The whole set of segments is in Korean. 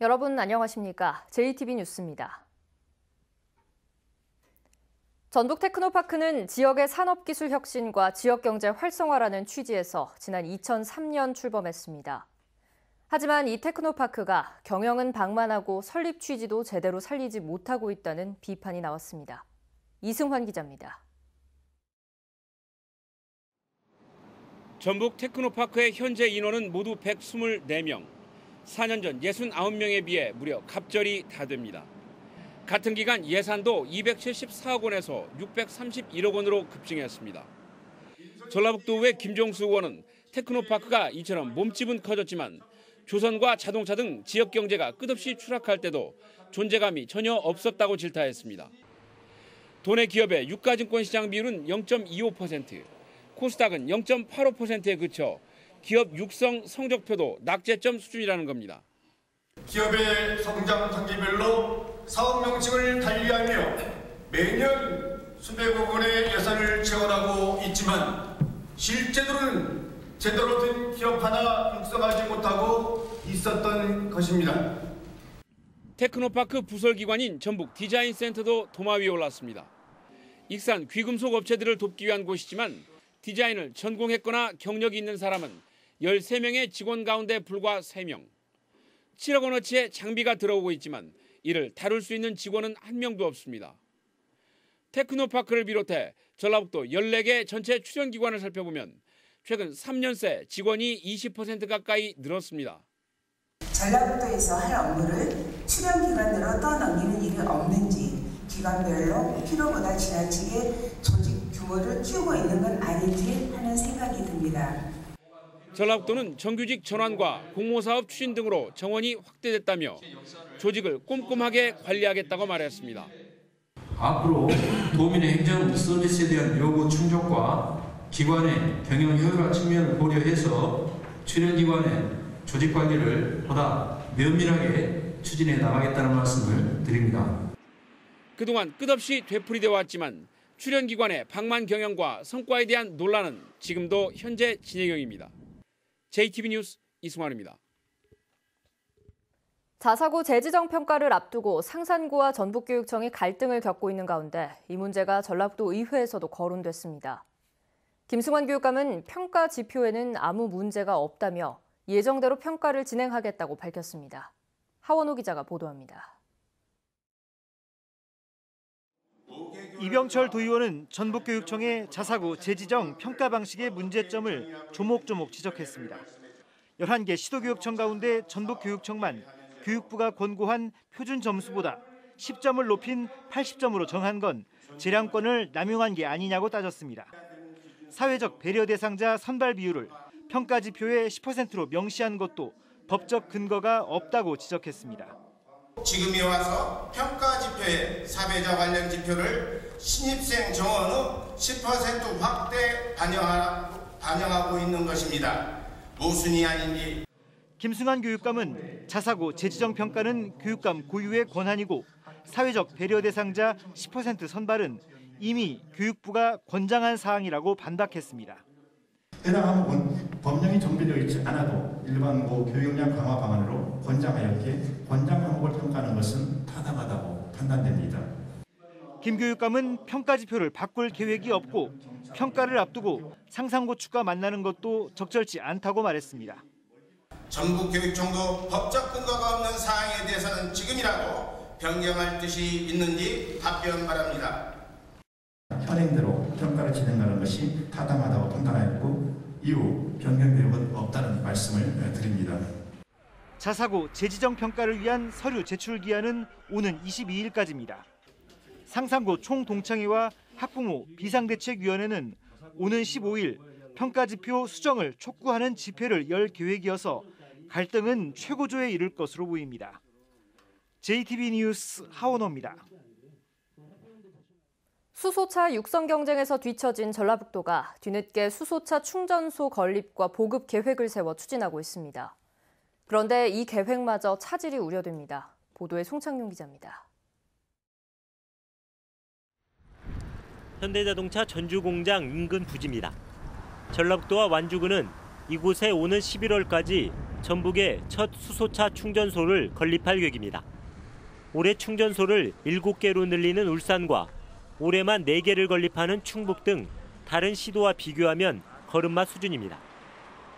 여러분 안녕하십니까? JTB 뉴스입니다. 전북 테크노파크는 지역의 산업기술 혁신과 지역경제 활성화라는 취지에서 지난 2003년 출범했습니다. 하지만 이 테크노파크가 경영은 방만하고 설립 취지도 제대로 살리지 못하고 있다는 비판이 나왔습니다. 이승환 기자입니다. 전북 테크노파크의 현재 인원은 모두 124명. 4년 전 69명에 비해 무려 갑절이 다 됩니다. 같은 기간 예산도 274억 원에서 631억 원으로 급증했습니다. 전라북도의 김종수 의원은 테크노파크가 이처럼 몸집은 커졌지만 조선과 자동차 등 지역 경제가 끝없이 추락할 때도 존재감이 전혀 없었다고 질타했습니다. 도내 기업의 유가증권 시장 비율은 0.25%, 코스닥은 0.85%에 그쳐 기업 육성 성적표도 낙제점 수준이라는 겁니다. 기업의 성장 단계별로 사업 명칭을 달리하며 매년 수백억 원의 예산을 지원하고 있지만 실제로는 제대로 된 기업 하나 육성하지 못하고 있었던 것입니다. 테크노파크 부설기관인 전북 디자인센터도 도마 위에 올랐습니다. 익산 귀금속 업체들을 돕기 위한 곳이지만 디자인을 전공했거나 경력이 있는 사람은 13명의 직원 가운데 불과 3명. 7억 원어치의 장비가 들어오고 있지만 이를 다룰 수 있는 직원은 한 명도 없습니다. 테크노파크를 비롯해 전라북도 14개 전체 출연기관을 살펴보면 최근 3년 새 직원이 20% 가까이 늘었습니다. 전라북도에서 할 업무를 출연기관으로 떠넘기는 일이 없는지 기관별로 필요보다 지나치게 조직 규모를 키우고 있는 건 아닌지 하는 생각이 듭니다. 전라북도는 정규직 전환과 공모사업 추진 등으로 정원이 확대됐다며 조직을 꼼꼼하게 관리하겠다고 말했습니다. 앞으로 도민의 행정 서비스에 대한 요구 충족과 기관의 경영 효율화 측면을 고려해서 출연기관의 조직 관리를 보다 면밀하게 추진해 나가겠다는 말씀을 드립니다. 그동안 끝없이 되풀이되어 왔지만 출연기관의 방만 경영과 성과에 대한 논란은 지금도 현재 진행형입니다. JTB 뉴스 이승환입니다. 자사고 재지정 평가를 앞두고 상산고와 전북교육청이 갈등을 겪고 있는 가운데 이 문제가 전라북도 의회에서도 거론됐습니다. 김승환 교육감은 평가 지표에는 아무 문제가 없다며 예정대로 평가를 진행하겠다고 밝혔습니다. 하원호 기자가 보도합니다. 이병철 도의원은 전북교육청의 자사고 재지정 평가 방식의 문제점을 조목조목 지적했습니다. 11개 시도교육청 가운데 전북교육청만 교육부가 권고한 표준 점수보다 10점을 높인 80점으로 정한 건 재량권을 남용한 게 아니냐고 따졌습니다. 사회적 배려 대상자 선발 비율을 평가 지표의 10%로 명시한 것도 법적 근거가 없다고 지적했습니다. 지금이 와서 평가 지표의 사배자 관련 지표를 신입생 정원 후 10% 확대 반영하고 있는 것입니다. 모순이 아닌지. 김승환 교육감은 자사고 재지정 평가는 교육감 고유의 권한이고 사회적 배려 대상자 10% 선발은 이미 교육부가 권장한 사항이라고 반박했습니다. 해당 항목은 법령이 정비되어 있지 않아도 일반 교육력 강화 방안으로 권장하였기에 권장 항목을 평가하는 것은 타당하다고 판단됩니다. 김 교육감은 평가 지표를 바꿀 계획이 없고 평가를 앞두고 상산고 측과 만나는 것도 적절치 않다고 말했습니다. 전북교육청도 법적 근거가 없는 사항에 대해서는 지금이라도 변경할 뜻이 있는지 답변 바랍니다. 현행대로 평가를 진행하는 것이 타당하다고 판단하였고 이후 변경 계획은 없다는 말씀을 드립니다. 자사고 재지정 평가를 위한 서류 제출 기한은 오는 22일까지입니다. 상산고 총동창회와 학부모 비상대책위원회는 오는 15일 평가지표 수정을 촉구하는 집회를 열 계획이어서 갈등은 최고조에 이를 것으로 보입니다. JTB 뉴스 하원호입니다. 수소차 육성 경쟁에서 뒤처진 전라북도가 뒤늦게 수소차 충전소 건립과 보급 계획을 세워 추진하고 있습니다. 그런데 이 계획마저 차질이 우려됩니다. 보도에 송창용 기자입니다. 현대자동차 전주공장 인근 부지입니다. 전라북도와 완주군은 이곳에 오는 11월까지 전북에 첫 수소차 충전소를 건립할 계획입니다. 올해 충전소를 7개로 늘리는 울산과 올해만 4개를 건립하는 충북 등 다른 시도와 비교하면 걸음마 수준입니다.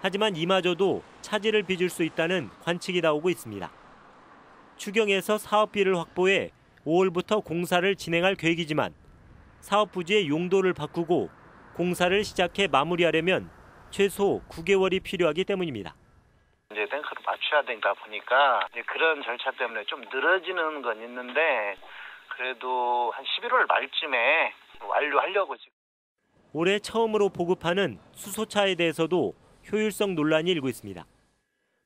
하지만 이마저도 차질을 빚을 수 있다는 관측이 나오고 있습니다. 추경에서 사업비를 확보해 5월부터 공사를 진행할 계획이지만 사업 부지의 용도를 바꾸고 공사를 시작해 마무리하려면 최소 9개월이 필요하기 때문입니다. 이제 탱크를 맞춰야 되다 보니까 이제 그런 절차 때문에 좀 늘어지는 건 있는데 그래도 한 11월 말쯤에 완료하려고 지금. 올해 처음으로 보급하는 수소차에 대해서도 효율성 논란이 일고 있습니다.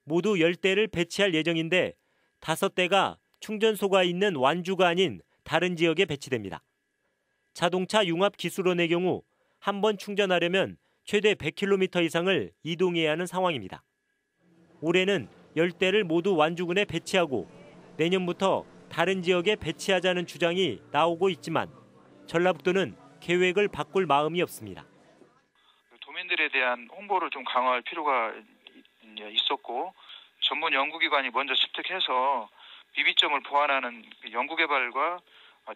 모두 10대를 배치할 예정인데 5대가 충전소가 있는 완주가 아닌 다른 지역에 배치됩니다. 자동차 융합 기술원의 경우 한 번 충전하려면 최대 100km 이상을 이동해야 하는 상황입니다. 올해는 10대를 모두 완주군에 배치하고 내년부터 다른 지역에 배치하자는 주장이 나오고 있지만 전라북도는 계획을 바꿀 마음이 없습니다. 도민들에 대한 홍보를 좀 강화할 필요가 있었고 전문 연구기관이 먼저 습득해서 비비점을 보완하는 연구개발과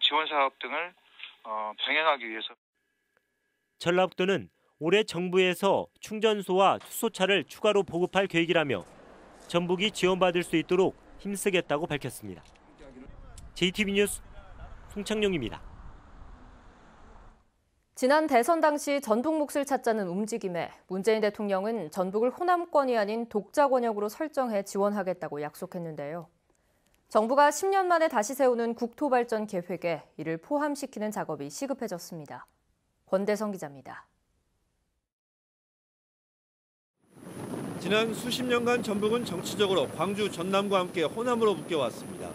지원 사업 등을 병행하기 위해서. 전라북도는 올해 정부에서 충전소와 수소차를 추가로 보급할 계획이라며 전북이 지원받을 수 있도록 힘쓰겠다고 밝혔습니다. JTB 뉴스 송창용입니다. 지난 대선 당시 전북 몫을 찾자는 움직임에 문재인 대통령은 전북을 호남권이 아닌 독자 권역으로 설정해 지원하겠다고 약속했는데요. 정부가 10년 만에 다시 세우는 국토발전 계획에 이를 포함시키는 작업이 시급해졌습니다. 권대성 기자입니다. 지난 수십 년간 전북은 정치적으로 광주, 전남과 함께 호남으로 묶여왔습니다.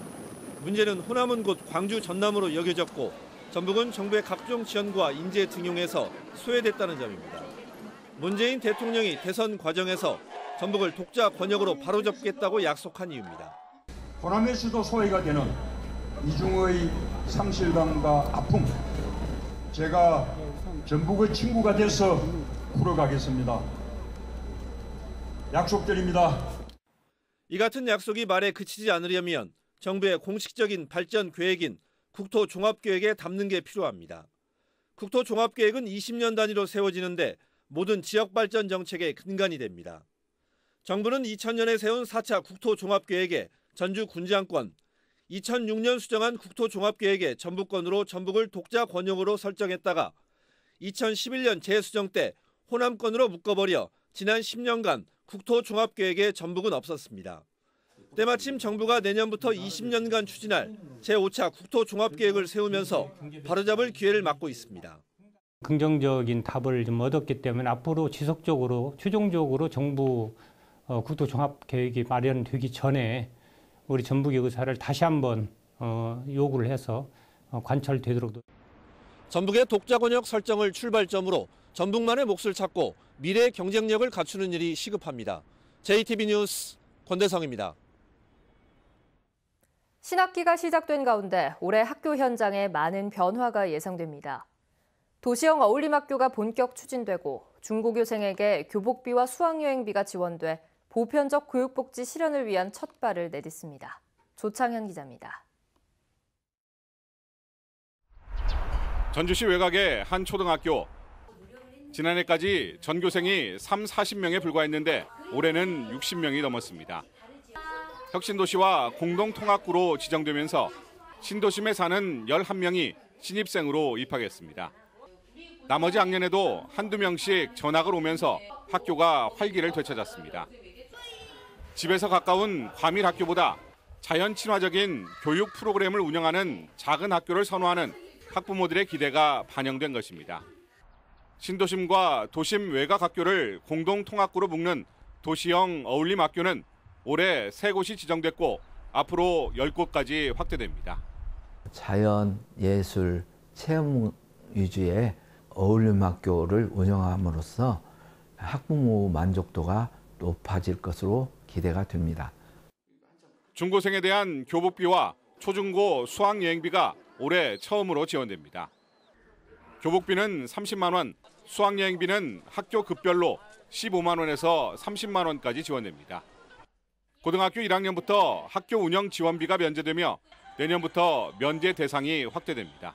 문제는 호남은 곧 광주, 전남으로 여겨졌고 전북은 정부의 각종 지원과 인재 등용에서 소외됐다는 점입니다. 문재인 대통령이 대선 과정에서 전북을 독자 권역으로 바로잡겠다고 약속한 이유입니다. 호남에서도 소외가 되는 이중의 상실감과 아픔, 제가 전북의 친구가 돼서 풀어가겠습니다. 약속드립니다. 이 같은 약속이 말에 그치지 않으려면 정부의 공식적인 발전 계획인 국토종합계획에 담는 게 필요합니다. 국토종합계획은 20년 단위로 세워지는데 모든 지역발전 정책의 근간이 됩니다. 정부는 2000년에 세운 4차 국토종합계획에 전주 군장권, 2006년 수정한 국토종합계획에 전북권으로 전북을 독자 권역으로 설정했다가 2011년 재수정 때 호남권으로 묶어버려 지난 10년간 국토종합계획에 전북은 없었습니다. 때마침 정부가 내년부터 20년간 추진할 제5차 국토종합계획을 세우면서 바로잡을 기회를 맞고 있습니다. 긍정적인 답을 좀 얻었기 때문에 앞으로 지속적으로 최종적으로 정부 국토종합계획이 마련되기 전에 우리 전북의 의사를 다시 한번 요구를 해서 관철되도록. 전북의 독자 권역 설정을 출발점으로 전북만의 몫을 찾고 미래의 경쟁력을 갖추는 일이 시급합니다. JTB 뉴스 권대성입니다. 신학기가 시작된 가운데 올해 학교 현장에 많은 변화가 예상됩니다. 도시형 어울림학교가 본격 추진되고 중고교생에게 교복비와 수학여행비가 지원돼 보편적 교육복지 실현을 위한 첫 발을 내딛습니다. 조창현 기자입니다. 전주시 외곽의 한 초등학교. 지난해까지 전교생이 30-40명에 불과했는데 올해는 60명이 넘었습니다. 혁신도시와 공동통학구로 지정되면서 신도심에 사는 11명이 신입생으로 입학했습니다. 나머지 학년에도 한두 명씩 전학을 오면서 학교가 활기를 되찾았습니다. 집에서 가까운 과밀 학교보다 자연 친화적인 교육 프로그램을 운영하는 작은 학교를 선호하는 학부모들의 기대가 반영된 것입니다. 신도심과 도심 외곽 학교를 공동통학구로 묶는 도시형 어울림 학교는 올해 3곳이 지정됐고 앞으로 10곳까지 확대됩니다. 자연, 예술, 체험 위주의 어울림 학교를 운영함으로써 학부모 만족도가 높아질 것으로 기대가 됩니다. 중고생에 대한 교복비와 초중고 수학여행비가 올해 처음으로 지원됩니다. 교복비는 30만 원, 수학여행비는 학교 급별로 15만 원에서 30만 원까지 지원됩니다. 고등학교 1학년부터 학교 운영 지원비가 면제되며 내년부터 면제 대상이 확대됩니다.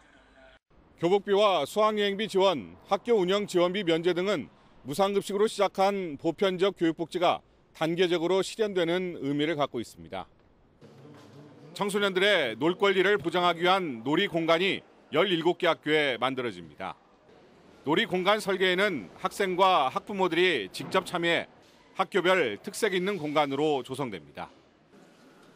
교복비와 수학여행비 지원, 학교 운영 지원비 면제 등은 무상급식으로 시작한 보편적 교육복지가 단계적으로 실현되는 의미를 갖고 있습니다. 청소년들의 놀 권리를 보장하기 위한 놀이 공간이 17개 학교에 만들어집니다. 놀이 공간 설계에는 학생과 학부모들이 직접 참여해 학교별 특색 있는 공간으로 조성됩니다.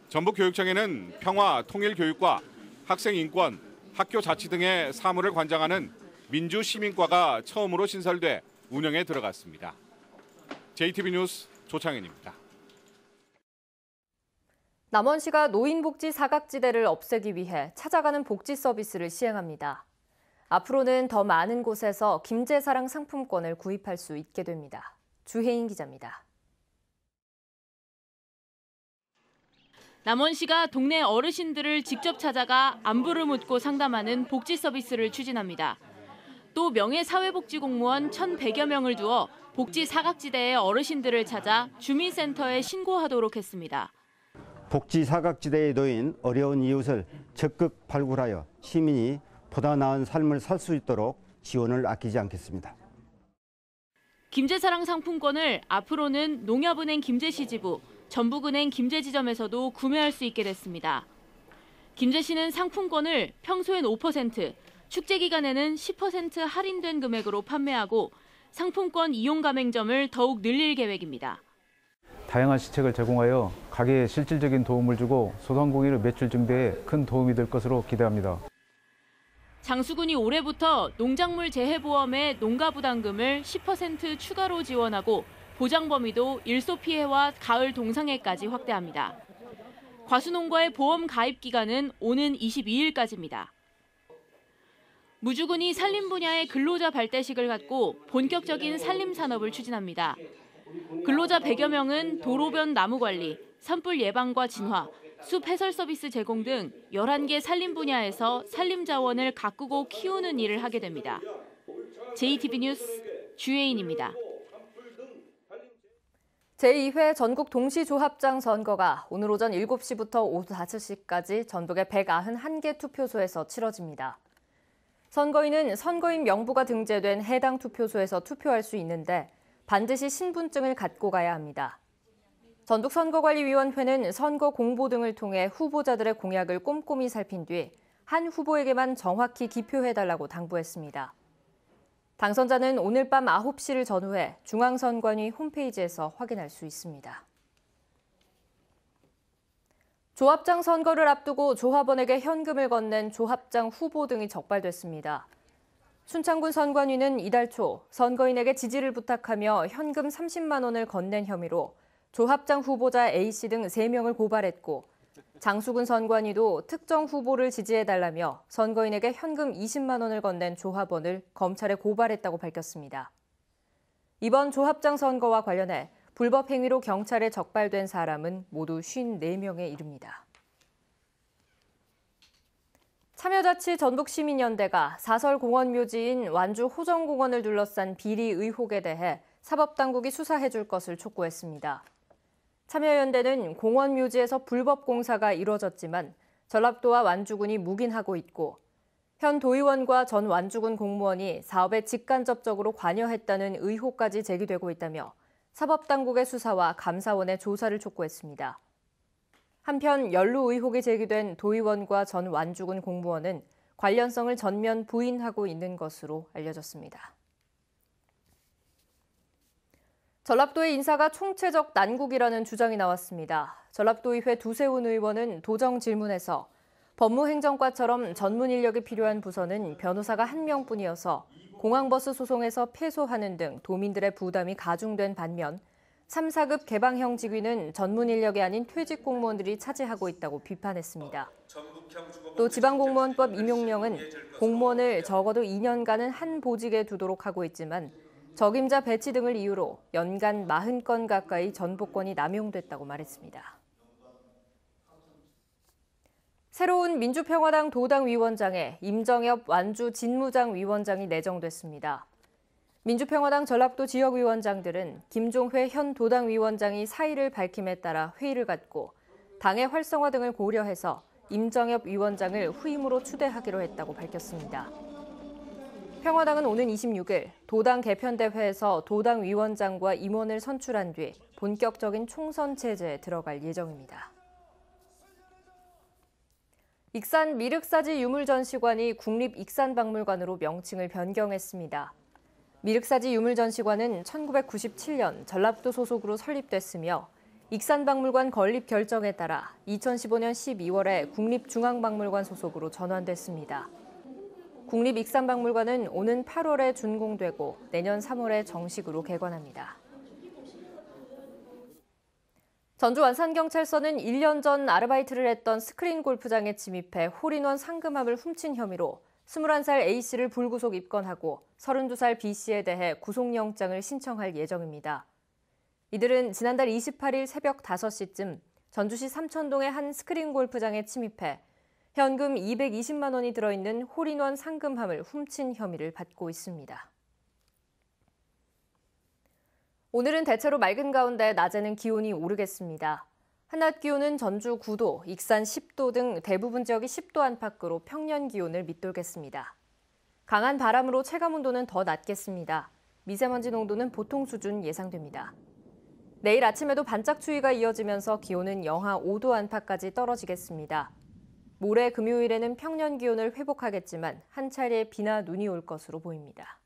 전북교육청에는 평화, 통일 교육과 학생 인권, 학교 자치 등의 사무를 관장하는 민주시민과가 처음으로 신설돼 운영에 들어갔습니다. JTB 뉴스 조창현입니다. 남원시가 노인복지 사각지대를 없애기 위해 찾아가는 복지 서비스를 시행합니다. 앞으로는 더 많은 곳에서 김제사랑 상품권을 구입할 수 있게 됩니다. 주혜인 기자입니다. 남원시가 동네 어르신들을 직접 찾아가 안부를 묻고 상담하는 복지 서비스를 추진합니다. 또 명예사회복지공무원 1,100여 명을 두어 복지 사각지대의 어르신들을 찾아 주민센터에 신고하도록 했습니다. 복지 사각지대에 놓인 어려운 이웃을 적극 발굴하여 시민이 보다 나은 삶을 살 수 있도록 지원을 아끼지 않겠습니다. 김제사랑 상품권을 앞으로는 농협은행 김제시 지부, 전북은행 김제지점에서도 구매할 수 있게 됐습니다. 김제시는 상품권을 평소엔 5%, 축제 기간에는 10% 할인된 금액으로 판매하고 상품권 이용 가맹점을 더욱 늘릴 계획입니다. 다양한 시책을 제공하여 가게에 실질적인 도움을 주고 소상공인의 매출 증대에 큰 도움이 될 것으로 기대합니다. 장수군이 올해부터 농작물 재해보험의 농가부담금을 10% 추가로 지원하고 보장 범위도 일소 피해와 가을 동상해까지 확대합니다. 과수농가의 보험 가입 기간은 오는 22일까지입니다. 무주군이 산림 분야의 근로자 발대식을 갖고 본격적인 산림 산업을 추진합니다. 근로자 100여 명은 도로변 나무 관리, 산불 예방과 진화, 숲 해설 서비스 제공 등 11개 산림 분야에서 산림 자원을 가꾸고 키우는 일을 하게 됩니다. JTB 뉴스 주혜인입니다. 제2회 전국 동시조합장 선거가 오늘 오전 7시부터 오후 5시까지 전북의 191개 투표소에서 치러집니다. 선거인은 선거인 명부가 등재된 해당 투표소에서 투표할 수 있는데 반드시 신분증을 갖고 가야 합니다. 전북선거관리위원회는 선거 공보 등을 통해 후보자들의 공약을 꼼꼼히 살핀 뒤 한 후보에게만 정확히 기표해달라고 당부했습니다. 당선자는 오늘 밤 9시를 전후해 중앙선관위 홈페이지에서 확인할 수 있습니다. 조합장 선거를 앞두고 조합원에게 현금을 건넨 조합장 후보 등이 적발됐습니다. 순창군 선관위는 이달 초 선거인에게 지지를 부탁하며 현금 30만 원을 건넨 혐의로 조합장 후보자 A씨 등 3명을 고발했고 장수군 선관위도 특정 후보를 지지해달라며 선거인에게 현금 20만 원을 건넨 조합원을 검찰에 고발했다고 밝혔습니다. 이번 조합장 선거와 관련해 불법 행위로 경찰에 적발된 사람은 모두 54명에 이릅니다. 참여자치 전북시민연대가 사설공원묘지인 완주 호정공원을 둘러싼 비리 의혹에 대해 사법당국이 수사해 줄 것을 촉구했습니다. 참여연대는 공원 묘지에서 불법 공사가 이뤄졌지만 전라도와 완주군이 묵인하고 있고 현 도의원과 전 완주군 공무원이 사업에 직간접적으로 관여했다는 의혹까지 제기되고 있다며 사법당국의 수사와 감사원의 조사를 촉구했습니다. 한편 연루 의혹이 제기된 도의원과 전 완주군 공무원은 관련성을 전면 부인하고 있는 것으로 알려졌습니다. 전라도의 인사가 총체적 난국이라는 주장이 나왔습니다. 전라도의회 두세훈 의원은 도정 질문에서 법무행정과처럼 전문 인력이 필요한 부서는 변호사가 1명뿐이어서 공항버스 소송에서 패소하는 등 도민들의 부담이 가중된 반면 3, 4급 개방형 직위는 전문 인력이 아닌 퇴직 공무원들이 차지하고 있다고 비판했습니다. 또 지방공무원법 임용령은 공무원을 적어도 2년간은 한 보직에 두도록 하고 있지만 적임자 배치 등을 이유로 연간 40건 가까이 전보권이 남용됐다고 말했습니다. 새로운 민주평화당 도당 위원장에 임정엽 완주 진무장 위원장이 내정됐습니다. 민주평화당 전라북도 지역위원장들은 김종회 현 도당위원장이 사의를 밝힘에 따라 회의를 갖고 당의 활성화 등을 고려해서 임정엽 위원장을 후임으로 추대하기로 했다고 밝혔습니다. 평화당은 오는 26일 도당 개편대회에서 도당 위원장과 임원을 선출한 뒤 본격적인 총선 체제에 들어갈 예정입니다. 익산 미륵사지 유물전시관이 국립익산박물관으로 명칭을 변경했습니다. 미륵사지 유물전시관은 1997년 전라북도 소속으로 설립됐으며 익산박물관 건립 결정에 따라 2015년 12월에 국립중앙박물관 소속으로 전환됐습니다. 국립익산박물관은 오는 8월에 준공되고 내년 3월에 정식으로 개관합니다. 전주 안산경찰서는 1년 전 아르바이트를 했던 스크린 골프장에 침입해 홀인원 상금함을 훔친 혐의로 21살 A씨를 불구속 입건하고 32살 B씨에 대해 구속영장을 신청할 예정입니다. 이들은 지난달 28일 새벽 5시쯤 전주시 삼천동의 한 스크린 골프장에 침입해 현금 220만 원이 들어있는 홀인원 상금함을 훔친 혐의를 받고 있습니다. 오늘은 대체로 맑은 가운데 낮에는 기온이 오르겠습니다. 한낮 기온은 전주 9도, 익산 10도 등 대부분 지역이 10도 안팎으로 평년 기온을 밑돌겠습니다. 강한 바람으로 체감온도는 더 낮겠습니다. 미세먼지 농도는 보통 수준 예상됩니다. 내일 아침에도 반짝 추위가 이어지면서 기온은 영하 5도 안팎까지 떨어지겠습니다. 모레 금요일에는 평년 기온을 회복하겠지만 한 차례 비나 눈이 올 것으로 보입니다.